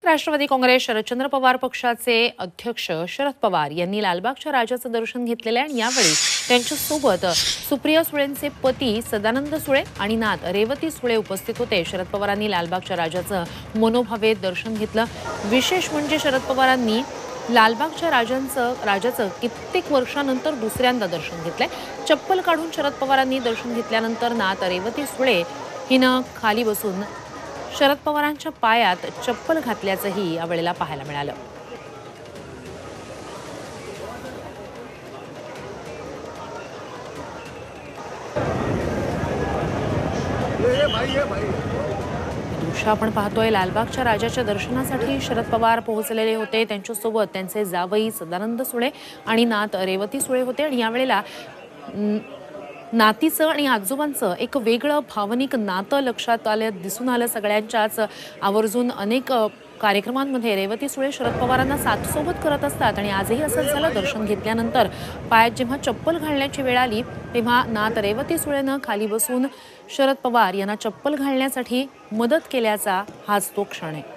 राष्ट्रवादी काँग्रेस शरदचंद्र पवार पक्षाचे अध्यक्ष शरद पवार यांनी लालबागच्या राजाचं दर्शन घेतलेले आणि यावेळी त्यांच्यासोबत सुप्रिया सुळेंचे पती सदानंद सुळे आणि नात रेवती सुळे उपस्थित होते। शरद पवारांनी लालबागच्या राजाचं मनोभावे दर्शन घेतलं। विशेष म्हणजे शरद पवारांनी लालबागच्या राजाचं कित्येक वर्षानंतर दुसऱ्यांदा दर्शन घेतलंय। चप्पल काढून शरद पवारांनी दर्शन घेतल्यानंतर नात रेवती सुळे हिनं खाली बसून शरद पवारांच्या पायात चप्पल घातल्याचंही यावेळेला पाहायला मिळालं। दृश्य आपण पाहतोय लालबागच्या राजाच्या दर्शनासाठी शरद पवार पोहोचलेले होते। त्यांच्यासोबत त्यांचे जावई सदानंद सुळे आणि नात रेवती सुळे होते आणि यावेळेला नातीचं आणि आजोबांचं एक वेगळं भावनिक नातं लक्षात दिसून आलं। सगळ्यांच्याच आवर्जून अनेक कार्यक्रमांमध्ये रेवती सुळे शरद पवारांना साथ सोबत करत असतात आणि आजही असंच झालं। दर्शन घेतल्यानंतर पायात जेव्हा चप्पल घालण्याची वेळ आली तेव्हा नात रेवती सुळेनं खाली बसून शरद पवार यांना चप्पल घालण्यासाठी मदत केल्याचा हाच तो क्षण आहे।